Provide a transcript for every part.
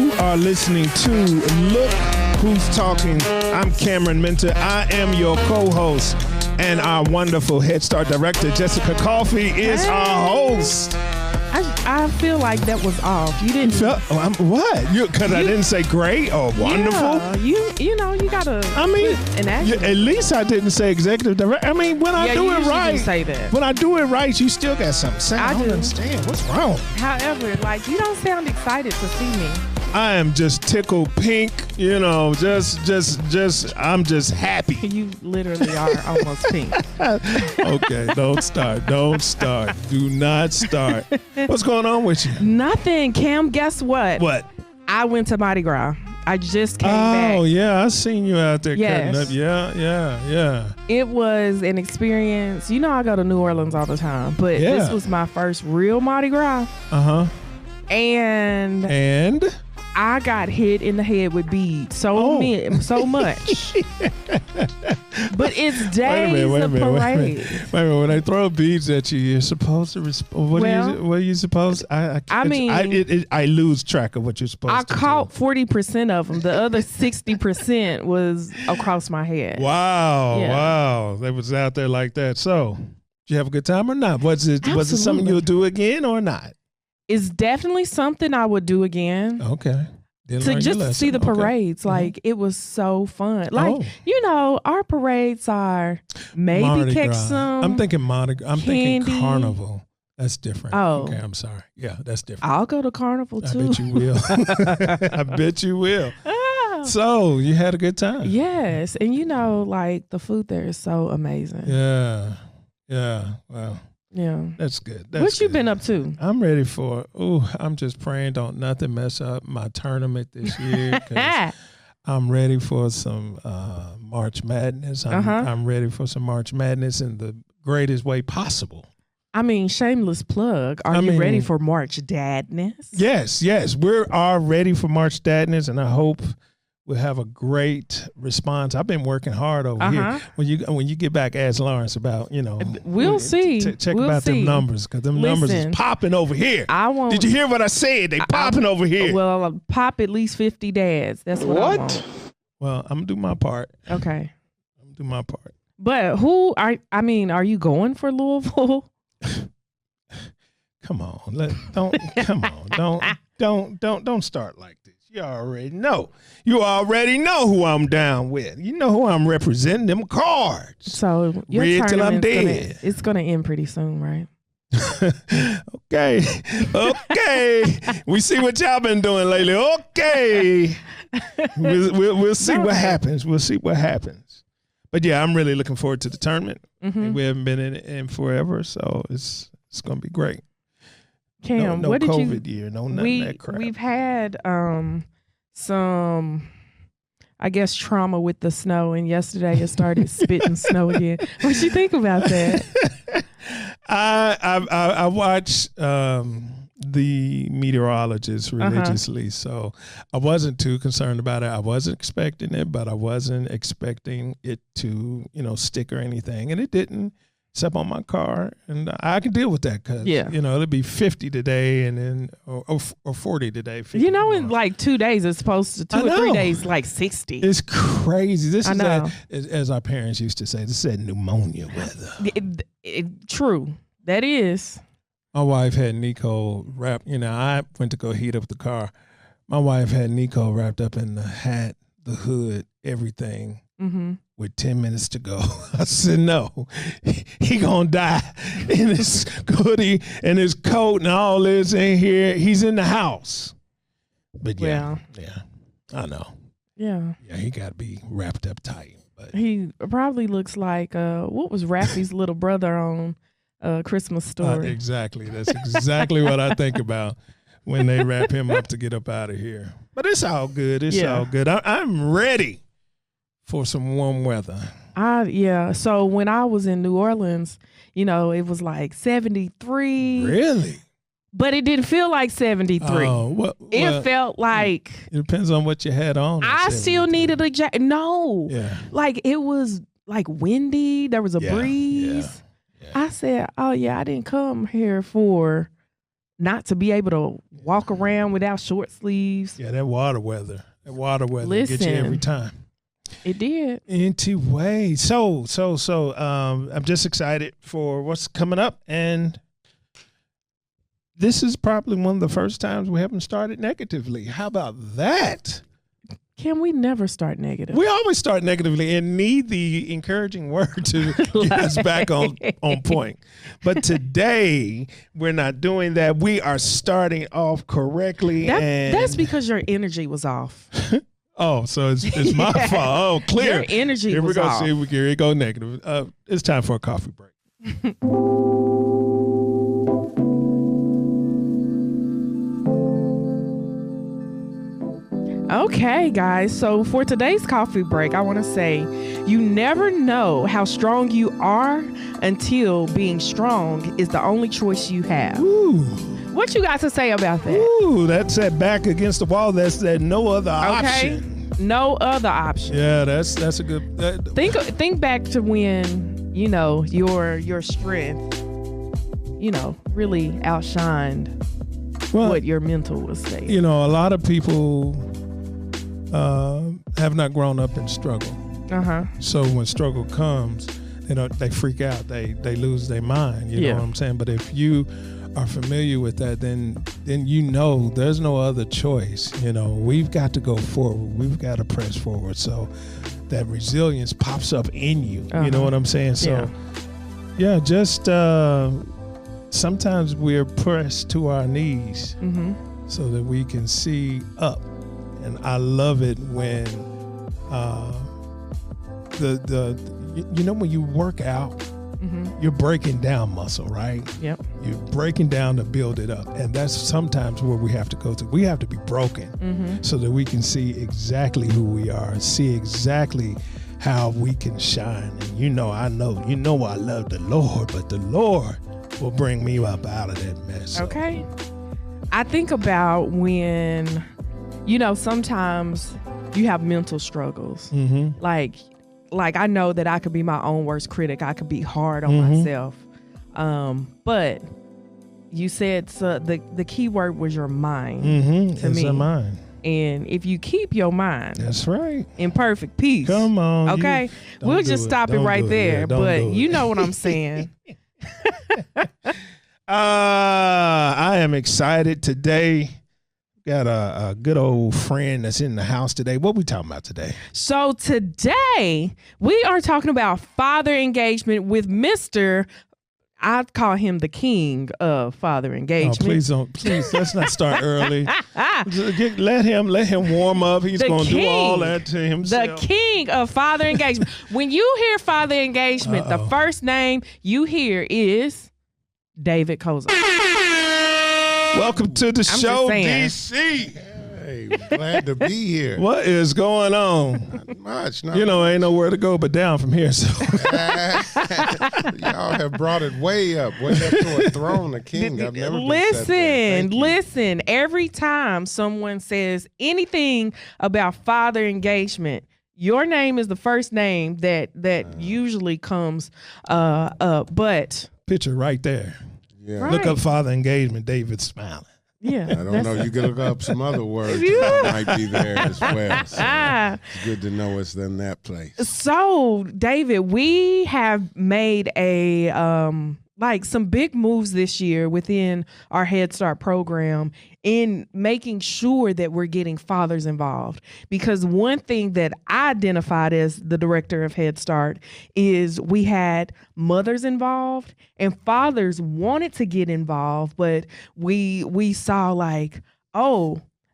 You are listening to Look Who's Talking. I'm Cameron Minter. I am your co-host, and our wonderful Head Start director, Jessica Coffey, is our host. I feel like that was off. You didn't feel what? Because I didn't say great or wonderful. Yeah, you know you gotta. I mean, at least I didn't say executive director. I mean, when I do it right, say that. When I do it right, you still got something to say. I don't understand what's wrong. However, like you don't sound excited to see me. I am just tickled pink, you know, I'm just happy. You literally are almost pink. Okay, don't start. Do not start. What's going on with you? Nothing, Cam. Guess what? What? I went to Mardi Gras. I just came back. Oh, yeah. I seen you out there yes. cutting up. Yeah. It was an experience. You know I go to New Orleans all the time, but this was my first real Mardi Gras. Uh-huh. And I got hit in the head with beads so much. But it's days of parade. Wait a minute. When they throw beads at you, you're supposed to respond. What are you supposed? I lose track of what you're supposed to do. I caught 40% of them. The other 60% was across my head. Wow. They was out there like that. So, did you have a good time or not? Was it something you'll do again or not? It's definitely something I would do again. Okay. To just see the parades. Like, it was so fun. Like, you know, our parades are maybe catch some. I'm thinking thinking Carnival. That's different. Oh. Okay, I'm sorry. Yeah, that's different. I'll go to Carnival, too. I bet you will. I bet you will. Oh. So, you had a good time? Yes. And, you know, like, the food there is so amazing. Yeah. Well. Yeah. That's good. What you been up to? I'm ready for I'm just praying don't nothing mess up my tournament this year. I'm ready for some March Madness. I'm ready for some March Madness in the greatest way possible. I mean, shameless plug. Are you ready for March Dadness? Yes. We are ready for March Dadness, and I hope we'll have a great response. I've been working hard over here. When you get back, ask Lawrence about, you know. We'll see. Check about them numbers, because them numbers is popping over here. Did you hear what I said? They popping over here. Well, I'll pop at least 50 dads. That's what I want. Well, I'm going to do my part. Okay. I'm going to do my part. But are you going for Louisville? Come on. Don't start like this. You already know who I'm down with. You know who I'm representing, them cards. So your red till I'm dead. It's going to end pretty soon, right? Okay. We see what y'all been doing lately. Okay. We'll see what happens. We'll see what happens. But yeah, I'm really looking forward to the tournament. Mm-hmm. We haven't been in forever, so it's going to be great. Cam, no what did COVID year, no nothing that crap. We've had some, I guess, trauma with the snow, and yesterday it started spitting snow again. What you think about that? I watch the meteorologist religiously, so I wasn't too concerned about it. I wasn't expecting it, but I wasn't expecting it to, stick or anything, and it didn't. Except on my car, and I can deal with that because it'll be 50 today, and then or 40 today. 50 in like 2 days it's supposed to 2 or 3 days like 60. It's crazy. This is that, as our parents used to say. This is that pneumonia weather. True, that is. My wife had Nico wrapped. I went to go heat up the car. My wife had Nico wrapped up in the hat, the hood, everything. Mm-hmm. With 10 minutes to go. I said, no, he gonna die in his hoodie and his coat and all this in here. He's in the house. But yeah, I know. Yeah, he got to be wrapped up tight. But he probably looks like, what was Raffy's little brother on Christmas Story? Exactly. That's exactly what I think about when they wrap him up to get up out of here. But it's all good. It's all good. I'm ready for some warm weather. So when I was in New Orleans, it was like 73. Really? But it didn't feel like 73. Oh, it felt like... It depends on what you had on. I still needed a jacket. No. Yeah. Like, it was like windy. There was a breeze. Yeah. I said, I didn't come here for not to be able to walk around without short sleeves. Yeah, that water weather gets you every time. It did. Anyway, so I'm just excited for what's coming up, and this is probably one of the first times we haven't started negatively. How about that? Can we never start negative? We always start negatively and need the encouraging word to get us back on point. But today, we're not doing that. We are starting off correctly. That's because your energy was off. Oh, so it's my fault. Oh, clear. Your energy Here was off. See, here we go negative. It's time for a coffee break. Okay, guys. So for today's coffee break, I want to say you never know how strong you are until being strong is the only choice you have. Ooh. What you got to say about that? Ooh, that's that back against the wall. That's that no other option. No other option. Yeah, that's a good. Think back to when your strength, really outshined what your mental was saying. A lot of people have not grown up in struggle. So when struggle comes, they freak out. They lose their mind. You know what I'm saying? But if you are familiar with that, then there's no other choice. We've got to go forward. We've got to press forward. So that resilience pops up in you. You know what I'm saying? So just sometimes we're pressed to our knees so that we can see up. And I love it when when you work out, you're breaking down muscle, right? Yep. You're breaking down to build it up. And that's sometimes where we have to go to. We have to be broken so that we can see exactly who we are and see exactly how we can shine. And I love the Lord, but the Lord will bring me up out of that mess. Okay. I think about when, sometimes you have mental struggles. Like I know that I could be my own worst critic. I could be hard on myself. But you said the key word was your mind to me. It's a mind. And if you keep your mind, that's right, in perfect peace. Come on. Okay. We'll just stop it right there. Yeah, but you know what I'm saying. I am excited today. Got a good old friend that's in the house today. What we talking about today? So today we are talking about father engagement with Mr. I'd call him the king of father engagement. Oh, please, let's not start early. Let him warm up. He's going to do all that to himself. The king of father engagement. When you hear father engagement, the first name you hear is David Cozart. Welcome to the show, DC. Hey, glad to be here. What is going on? Not much. Ain't nowhere to but down from here. So y'all have brought it way up to a throne, a king. I've never Listen. Every time someone says anything about father engagement, your name is the first name that usually comes up. But picture right there. Yeah. Right. Look up father engagement. David smiling. Yeah, I don't know. You can look up some other words that might be there as well. So it's good to know it's in that place. So, David, we have made some big moves this year within our Head Start program in making sure that we're getting fathers involved. Because one thing that I identified as the director of Head Start is we had mothers involved and fathers wanted to get involved, but we saw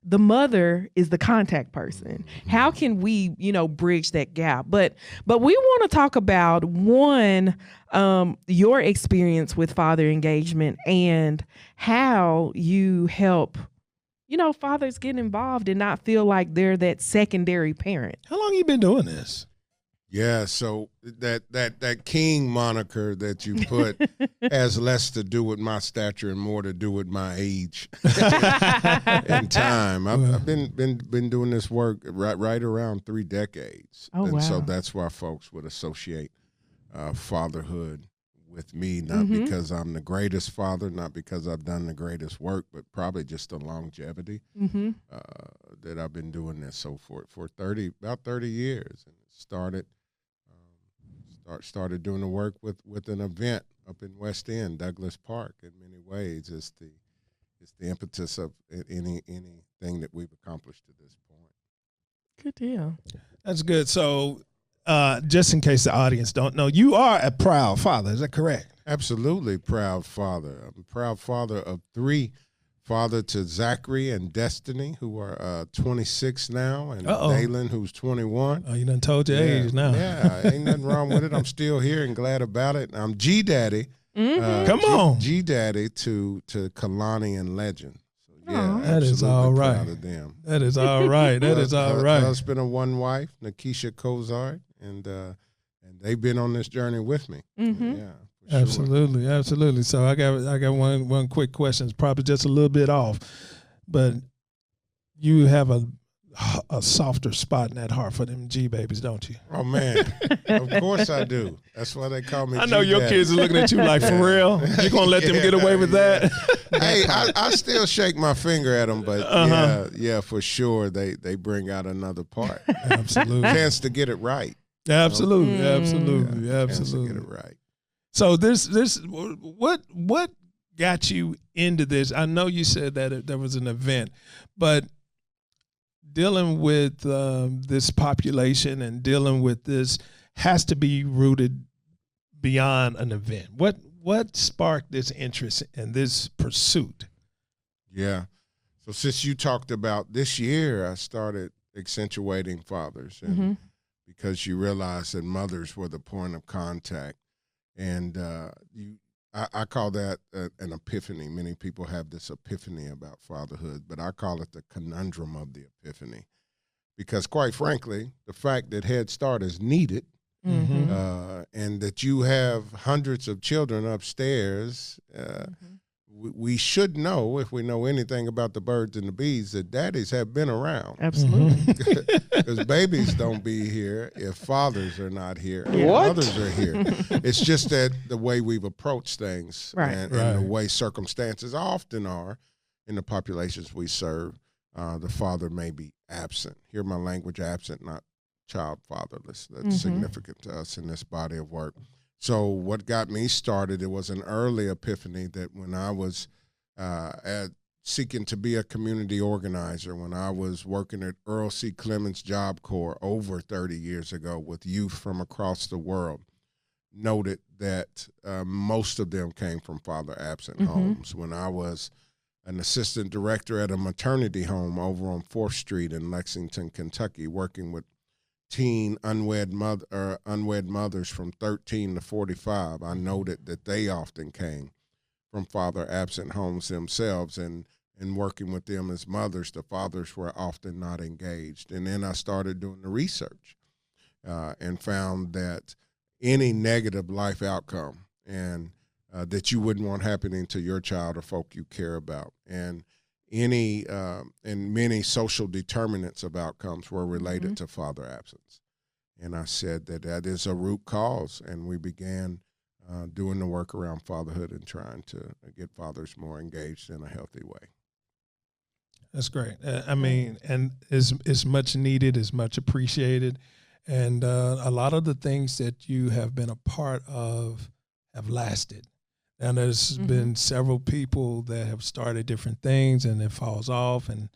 the mother is the contact person. How can we, bridge that gap? But we want to talk about your experience with father engagement and how you help, fathers get involved and not feel like they're that secondary parent. How long you been doing this? Yeah, so that king moniker that you put has less to do with my stature and more to do with my age and time. I've been doing this work right around 3 decades. Oh, and wow. so that's why folks would associate fatherhood with me, not because I'm the greatest father, not because I've done the greatest work, but probably just the longevity that I've been doing this for about 30 years. And started doing the work with an event up in West End, Douglas Park. In many ways, it's the impetus of anything that we've accomplished to this point. Good deal. That's good. So, just in case the audience don't know, you are a proud father. Is that correct? Absolutely proud father. I'm a proud father of 3. Father to Zachary and Destiny, who are 26 now, and Dalen, who's 21. Oh, you done told your age now. Yeah, ain't nothing wrong with it. I'm still here and glad about it. I'm G-Daddy. Come on. G-Daddy to Kalani and Legend. So, yeah, that is all right. Proud of them. That is all right. That is all right. Husband of one wife, Nakisha Cozart, and they've been on this journey with me. Yeah. Absolutely, absolutely. So I got one quick question. It's probably just a little bit off, but you have a softer spot in that heart for them G babies, don't you? Oh man, of course I do. That's why they call me. I know your kids are looking at you like, for real? You gonna let them get away with that? Hey, I still shake my finger at them, but yeah, for sure they bring out another part. Absolutely, chance to get it right. Absolutely, absolutely, yeah, absolutely. Chance to get it right. So what got you into this? I know you said that there was an event, but dealing with this population and dealing with this has to be rooted beyond an event. What sparked this interest in this pursuit? Yeah. So since you talked about this year, I started accentuating fathers, and because you realize that mothers were the point of contact. And I call that an epiphany. Many people have this epiphany about fatherhood, but I call it the conundrum of the epiphany. Because quite frankly, the fact that Head Start is needed and that you have hundreds of children upstairs, we should know, if we know anything about the birds and the bees, that daddies have been around. Absolutely. Because babies don't be here if fathers are not here. What? Mothers are here. It's just that the way we've approached things and the way circumstances often are in the populations we serve, the father may be absent. Hear my language, absent, not child fatherless. That's significant to us in this body of work. So what got me started, it was an early epiphany that when I was seeking to be a community organizer, when I was working at Earl C. Clements Job Corps over 30 years ago with youth from across the world, noted that most of them came from father-absent homes. When I was an assistant director at a maternity home over on 4th Street in Lexington, Kentucky, working with teen unwed mothers from 13 to 45, I noted that they often came from father-absent homes themselves, and working with them as mothers, the fathers were often not engaged. And then I started doing the research and found that any negative life outcome and that you wouldn't want happening to your child or folk you care about, and many social determinants of outcomes were related to father absence. And I said that is a root cause, and we began doing the work around fatherhood and trying to get fathers more engaged in a healthy way. That's great. I mean, and it's much needed, it's much appreciated, and a lot of the things that you have been a part of have lasted. And there's been several people that have started different things and it falls off and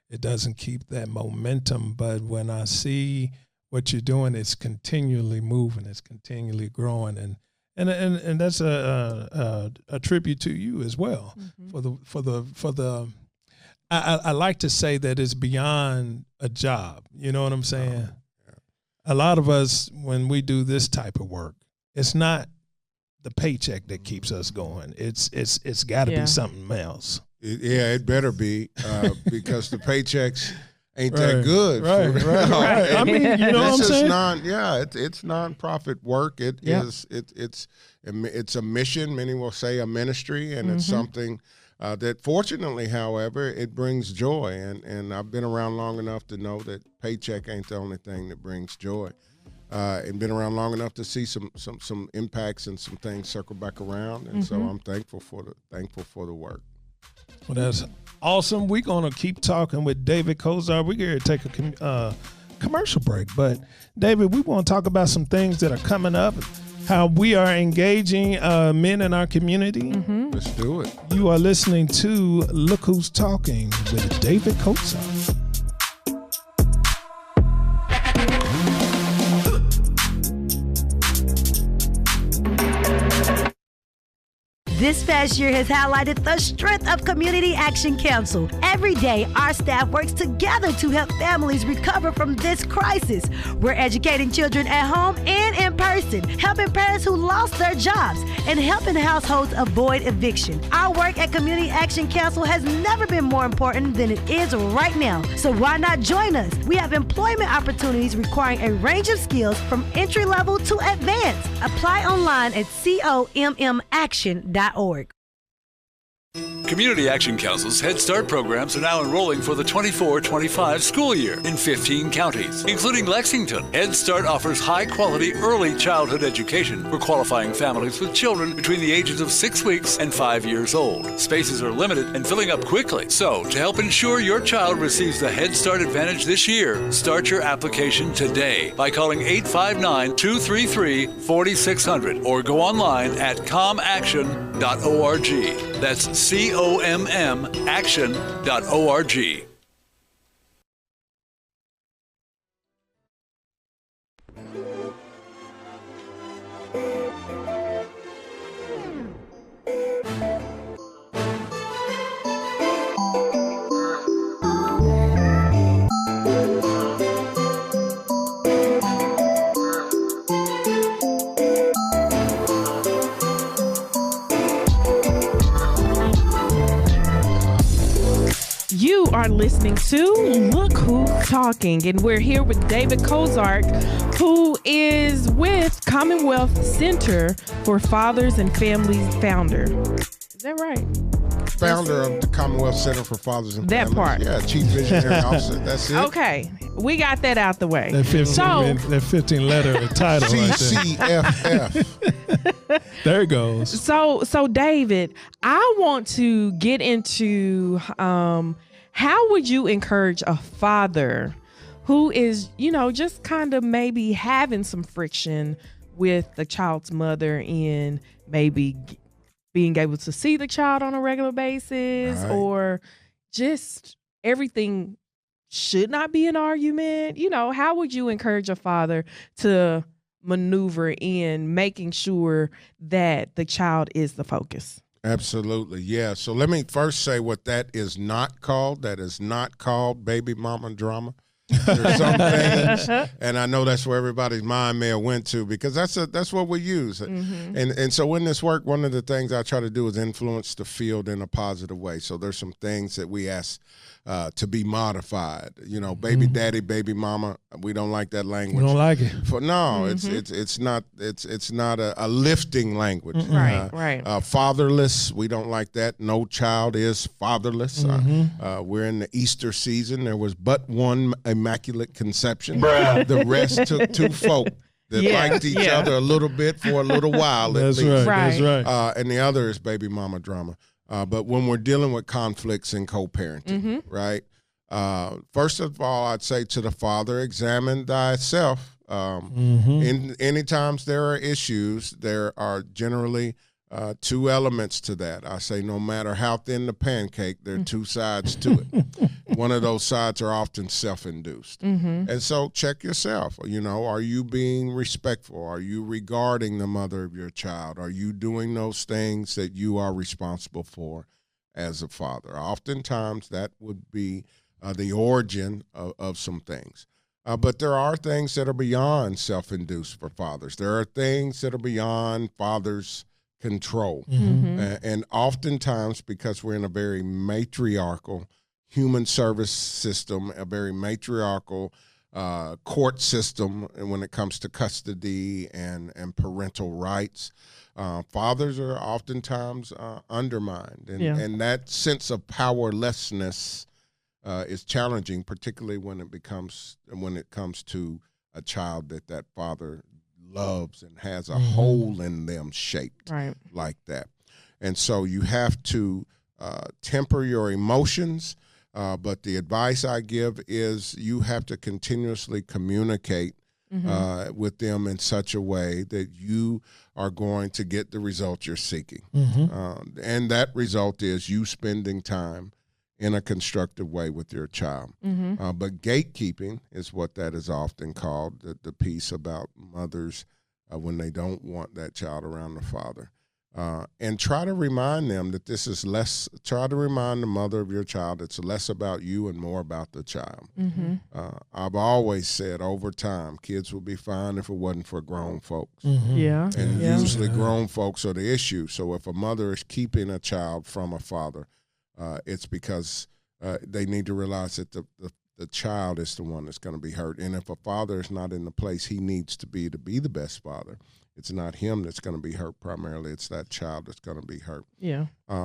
it doesn't keep that momentum. But when I see what you're doing, it's continually moving, it's continually growing, and that's a tribute to you as well for the. I like to say that it's beyond a job. You know what I'm saying? A lot of us, when we do this type of work, it's not the paycheck that keeps us going. It's got to be something else. It better be because the paychecks ain't that good. Right. I mean, you know what I'm saying? It's nonprofit work. It's a mission. Many will say a ministry, and it's something that fortunately, however, it brings joy. And I've been around long enough to know that paycheck ain't the only thing that brings joy. and been around long enough to see some impacts and some things circle back around. And so I'm thankful for the work. Well, that's awesome. We're going to keep talking with David Cozart. We're going to take a commercial break. But, David, we want to talk about some things that are coming up, how we are engaging men in our community. Let's do it. You are listening to Look Who's Talking with David Cozart. This past year has highlighted the strength of Community Action Council. Every day, our staff works together to help families recover from this crisis. We're educating children at home and in person, helping parents who lost their jobs, and helping households avoid eviction. Our work at Community Action Council has never been more important than it is right now. So why not join us? We have employment opportunities requiring a range of skills from entry level to advanced. Apply online at commaction.org. Community Action Council's Head Start programs are now enrolling for the 24-25 school year in 15 counties, including Lexington. Head Start offers high-quality early childhood education for qualifying families with children between the ages of 6 weeks and 5 years old. Spaces are limited and filling up quickly. So, to help ensure your child receives the Head Start Advantage this year, start your application today by calling 859-233-4600 or go online at comaction.org. That's COMM action.org. You are listening to Look Who's Talking, and we're here with David Cozart, who is with Commonwealth Center for Fathers and Families founder. Is that right? Founder of the Commonwealth Center for Fathers and That Families. part. Yeah, Chief Visionary Officer. That's it. Okay, we got that out the way. That 15-letter title right there. CCFF. There it goes. So David, I want to get into how would you encourage a father who is, just kind of maybe having some friction with the child's mother in maybe being able to see the child on a regular basis, Right. or just everything should not be an argument? How would you encourage a father to maneuver in making sure that the child is the focus? Absolutely, yeah. So let me first say what that is not called. That is not called baby mama drama. There's some things, and I know that's where everybody's mind may have went to, because that's what we use. And so in this work, one of the things I try to do is influence the field in a positive way. So there's some things that we ask to be modified. Baby daddy, baby mama, we don't like that language. We don't like it. It's not a lifting language. Right. Fatherless, we don't like that. No child is fatherless. We're in the Easter season. There was but one immaculate conception. The rest took two folk that liked each other a little bit for a little while. That's at least. right. That's right. And the other is baby mama drama. But when we're dealing with conflicts in co-parenting, right? First of all, I'd say to the father, examine thyself. In any times there are issues, there are generally two elements to that. I say no matter how thin the pancake, there are two sides to it. One of those sides are often self-induced. And so check yourself. Are you being respectful? Are you regarding the mother of your child? Are you doing those things that you are responsible for as a father? Oftentimes that would be the origin of some things. But there are things that are beyond self-induced for fathers. There are things that are beyond fathers' control. And oftentimes, because we're in a very matriarchal human service system, a very matriarchal court system, and when it comes to custody and parental rights, fathers are oftentimes undermined. And that sense of powerlessness is challenging, particularly when it comes to a child that father loves and has a hole in them shaped like that. And so you have to temper your emotions, but the advice I give is you have to continuously communicate with them in such a way that you are going to get the result you're seeking. And that result is you spending time in a constructive way with your child. But gatekeeping is what that is often called, the piece about mothers when they don't want that child around the father. And try to remind them that this is less, try to remind the mother of your child it's less about you and more about the child. I've always said over time, kids would be fine if it wasn't for grown folks. And usually grown folks are the issue. So if a mother is keeping a child from a father, it's because they need to realize that the child is the one that's going to be hurt. And if a father is not in the place he needs to be the best father, it's not him that's going to be hurt primarily. It's that child that's going to be hurt.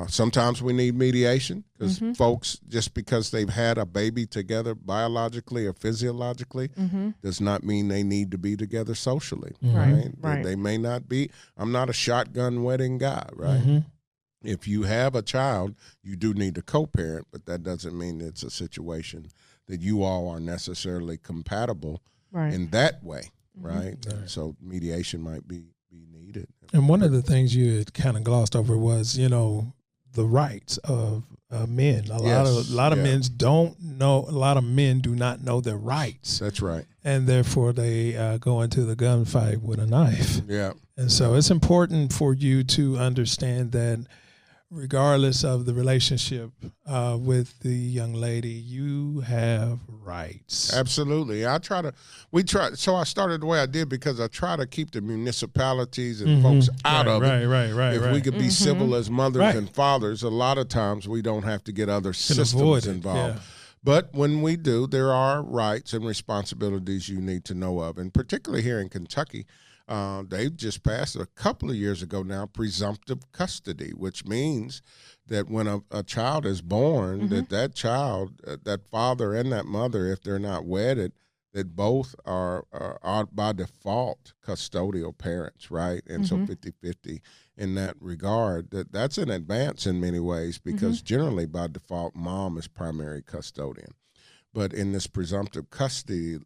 Sometimes we need mediation because folks, just because they've had a baby together biologically or physiologically, does not mean they need to be together socially. They may not be. I'm not a shotgun wedding guy, right? If you have a child, you do need to co-parent, but that doesn't mean it's a situation that you all are necessarily compatible in that way. Right. So mediation might be needed. And one of the things you had kind of glossed over was, the rights of men. A lot of men don't know. A lot of men do not know their rights. That's right. And therefore they go into the gunfight with a knife. And so it's important for you to understand that regardless of the relationship with the young lady, you have rights. Absolutely. So I started the way I did because I try to keep the municipalities and folks out of it. If we could be civil as mothers and fathers, a lot of times we don't have to get other systems involved. But when we do, there are rights and responsibilities you need to know of. And particularly here in Kentucky, they've just passed a couple of years ago now presumptive custody, which means that when a child is born, that child, that father and that mother, if they're not wedded, that both are by default custodial parents, right? And so 50-50 in that regard, that's an advance in many ways because generally by default, mom is primary custodian. But in this presumptive custody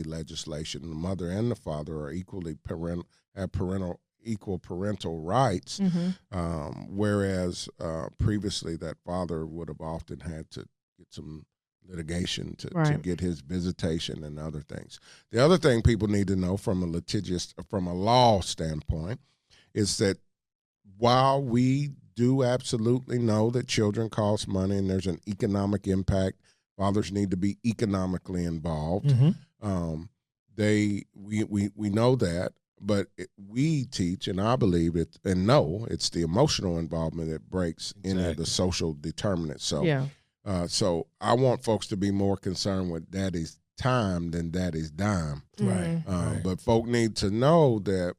legislation, the mother and the father are equally equal parental rights, whereas previously that father would have often had to get some litigation to get his visitation and other things. The other thing people need to know from a law standpoint is that while we do absolutely know that children cost money and there's an economic impact, fathers need to be economically involved. We know that, but we teach, and I believe it, and know it's the emotional involvement that breaks any of the social determinants. So I want folks to be more concerned with daddy's time than daddy's dime. But folk need to know that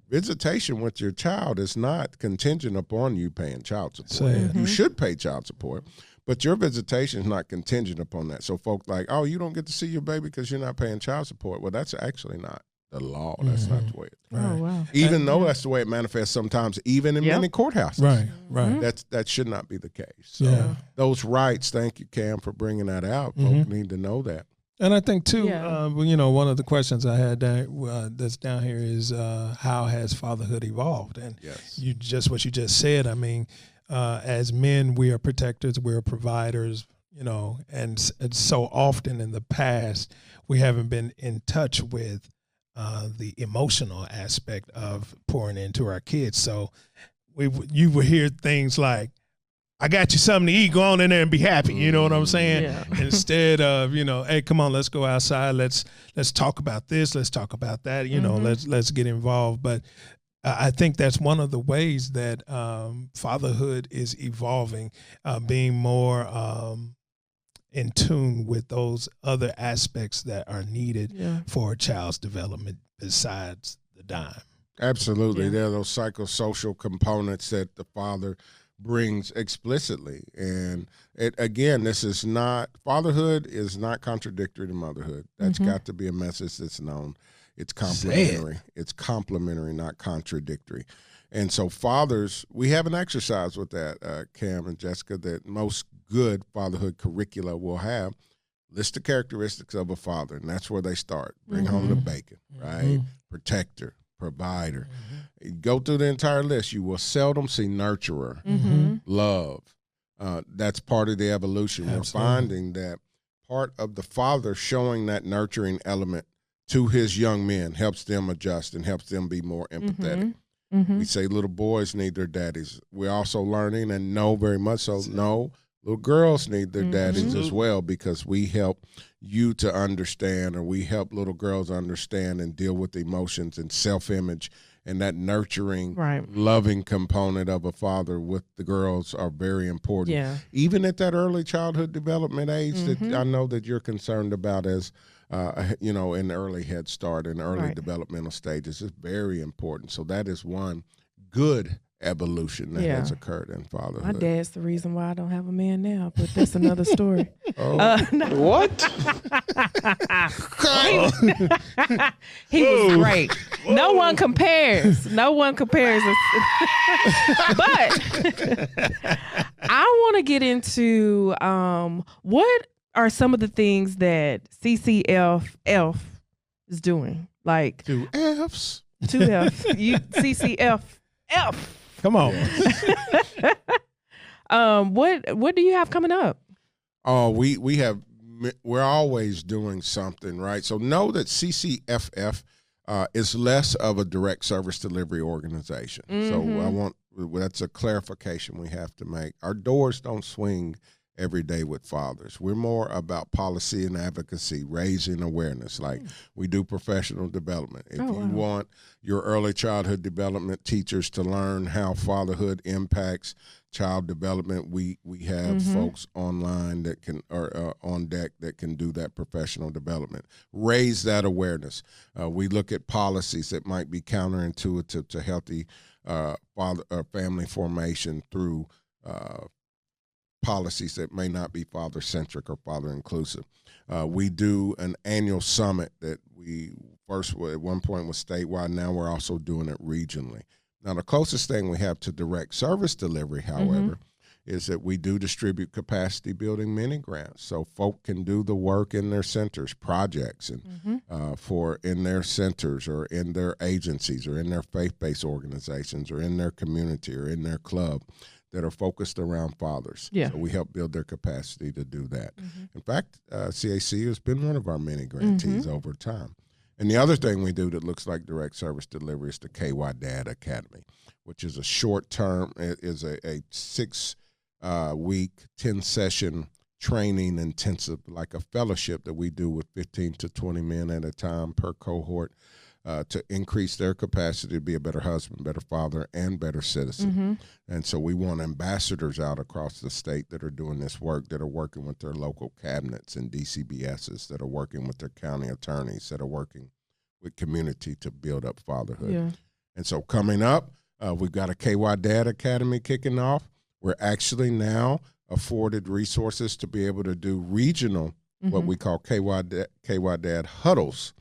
visitation with your child is not contingent upon you paying child support. You should pay child support, but your visitation is not contingent upon that. So folk like, oh, you don't get to see your baby because you're not paying child support. Well, that's actually not the law. That's not the way it is. Oh, wow. Even though that's the way it manifests sometimes, even in many courthouses. That should not be the case. So those rights, thank you, Cam, for bringing that out. Folk need to know that. And I think, too, one of the questions I had that's down here is how has fatherhood evolved? And what you just said, I mean, as men, we are protectors, we're providers, and so often in the past, we haven't been in touch with the emotional aspect of pouring into our kids. So you would hear things like, I got you something to eat, go on in there and be happy. You know what I'm saying? Instead of, hey, come on, let's go outside. Let's talk about this. Let's talk about that. Let's get involved. But I think that's one of the ways that fatherhood is evolving, being more in tune with those other aspects that are needed for a child's development besides the dime. Absolutely. There are those psychosocial components that the father brings explicitly. And again, fatherhood is not contradictory to motherhood. That's got to be a message that's known. It's complementary. It's complementary, not contradictory. And so fathers, we have an exercise with that, Cam and Jessica, that most good fatherhood curricula will have. List the characteristics of a father, and that's where they start. Bring home the bacon, right? Protector, provider. Go through the entire list. You will seldom see nurturer, love. That's part of the evolution. Absolutely. We're finding that part of the father showing that nurturing element to his young men helps them adjust and helps them be more empathetic. We say little boys need their daddies. We're also learning and know very much so, no, little girls need their daddies as well, because we help you to understand, or we help little girls understand and deal with emotions and self-image, and that nurturing, loving component of a father with the girls are very important. Yeah. Even at that early childhood development age that I know that you're concerned about as, in early Head Start and early developmental stages, is very important. So that is one good evolution that has occurred in fatherhood. My dad's the reason why I don't have a man now, but that's another story. What? He was great. No one compares. But I want to get into what are some of the things that CCFF is doing? Like 2 F's. 2 F. CCFF. Come on. Yes. What do you have coming up? Oh, we're always doing something, right? So know that CCFF is less of a direct service delivery organization. So that's a clarification we have to make. Our doors don't swing every day with fathers. We're more about policy and advocacy, raising awareness. Like we do professional development. If you want your early childhood development teachers to learn how fatherhood impacts child development, we have folks online that can, or on deck that can do that professional development. Raise that awareness. We look at policies that might be counterintuitive to healthy family formation through policies that may not be father-centric or father-inclusive. We do an annual summit that we first at one point was statewide. Now we're also doing it regionally. Now, the closest thing we have to direct service delivery, however, is that we do distribute capacity building mini grants. So folk can do the work in their centers, projects, and in their centers or in their agencies or in their faith-based organizations or in their community or in their club that are focused around fathers. Yeah. So we help build their capacity to do that. In fact, CAC has been one of our many grantees over time. And the other thing we do that looks like direct service delivery is the KY Dad Academy, which is a short-term, it is a 6-week, 10-session training intensive, like a fellowship that we do with 15 to 20 men at a time per cohort, to increase their capacity to be a better husband, better father, and better citizen. And so we want ambassadors out across the state that are doing this work, that are working with their local cabinets and DCBSs, that are working with their county attorneys, that are working with community to build up fatherhood. Yeah. And so coming up, we've got a KY Dad Academy kicking off. We're actually now afforded resources to be able to do regional, what we call KY Dad huddles.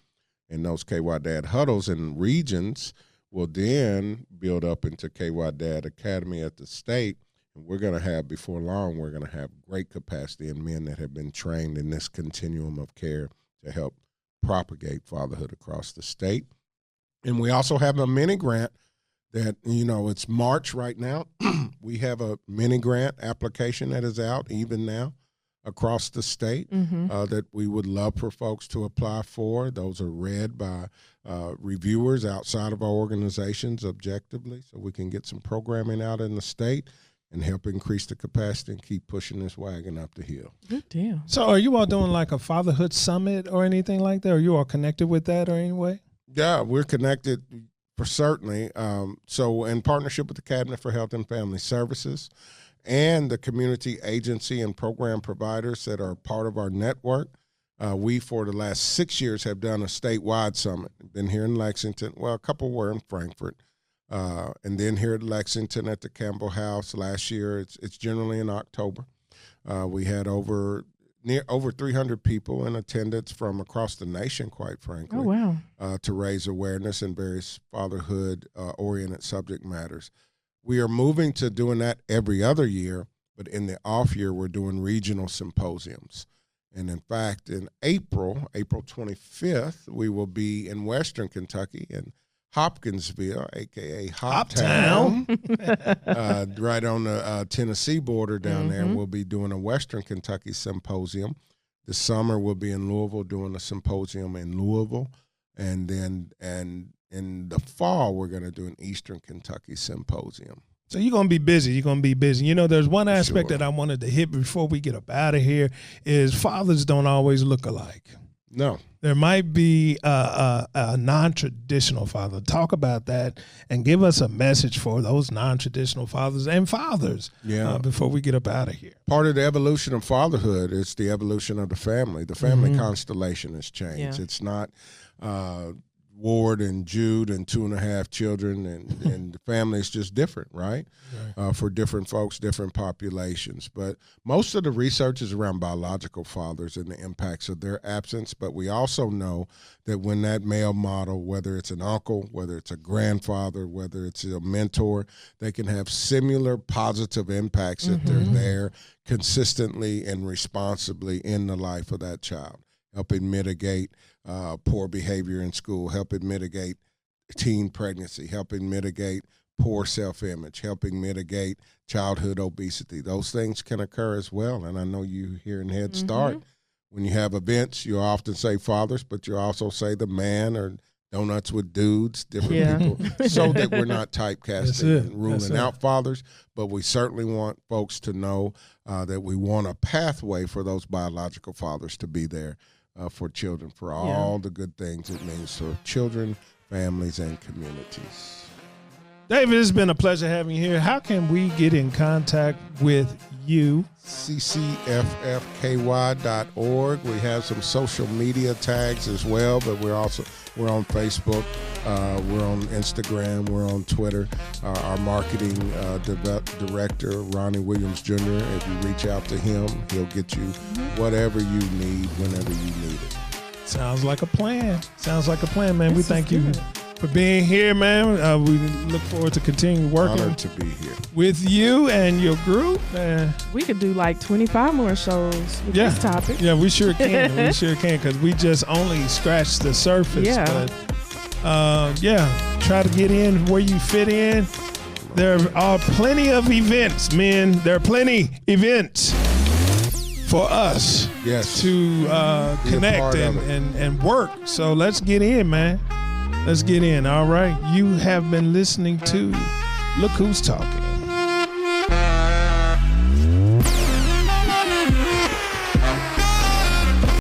And those KY Dad huddles in regions will then build up into KY Dad Academy at the state. And we're going to have, before long, we're going to have great capacity in men that have been trained in this continuum of care to help propagate fatherhood across the state. And we also have a mini grant that, it's March right now. We have a mini grant application that is out even now across the state that we would love for folks to apply for. Those are read by reviewers outside of our organizations objectively, so we can get some programming out in the state and help increase the capacity and keep pushing this wagon up the hill. Good deal. So are you all doing like a fatherhood summit or anything like that? Are you all connected with that or any way? Yeah, we're connected for certainly. So in partnership with the Cabinet for Health and Family Services and the community agency and program providers that are part of our network, we, for the last 6 years, have done a statewide summit. Been here in Lexington. Well, a couple were in Frankfort. And then here at Lexington at the Campbell House last year, it's generally in October. We had over 300 people in attendance from across the nation, quite frankly. Oh, wow. To raise awareness in various fatherhood-oriented subject matters. We are moving to doing that every other year, but in the off year, we're doing regional symposiums. And in fact, in April 25th, we will be in Western Kentucky in Hopkinsville, a.k.a. Hoptown, right on the Tennessee border down there. We'll be doing a Western Kentucky symposium. This summer, we'll be in Louisville doing a symposium in Louisville. And in the fall, we're going to do an Eastern Kentucky symposium. So you're going to be busy. You're going to be busy. You know, there's one aspect that I wanted to hit before we get up out of here is fathers don't always look alike. No. There might be a non-traditional father. Talk about that and give us a message for those non-traditional fathers and fathers before we get up out of here. Part of the evolution of fatherhood is the evolution of the family. The family constellation has changed. Yeah. It's not Ward and Jude and 2.5 children, and the family is just different, right? For different folks, different populations. But most of the research is around biological fathers and the impacts of their absence. But we also know that when that male model, whether it's an uncle, whether it's a grandfather, whether it's a mentor, they can have similar positive impacts if they're there consistently and responsibly in the life of that child, helping mitigate poor behavior in school, helping mitigate teen pregnancy, helping mitigate poor self-image, helping mitigate childhood obesity. Those things can occur as well. And I know you here in Head Start, when you have events, you often say fathers, but you also say the man or donuts with dudes, different people, so that we're not typecasting and ruling out fathers. But we certainly want folks to know that we want a pathway for those biological fathers to be there for children, for all the good things it means for children, families, and communities. David, it's been a pleasure having you here. How can we get in contact with you? ccffky.org. We have some social media tags as well, but we're on Facebook, we're on Instagram, we're on Twitter. Our marketing director, Ronnie Williams Jr., if you reach out to him, he'll get you whatever you need whenever you need it. Sounds like a plan. Man. We thank you for being here, man. We look forward to continuing working. Honored to be here with you and your group. We could do like 25 more shows with this topic. Yeah, we sure can. Because we just only scratched the surface. Yeah. But try to get in where you fit in. There are plenty of events, men. There are plenty events for us to connect and work. So let's get in, man. Let's get in. All right. You have been listening to Look Who's Talking.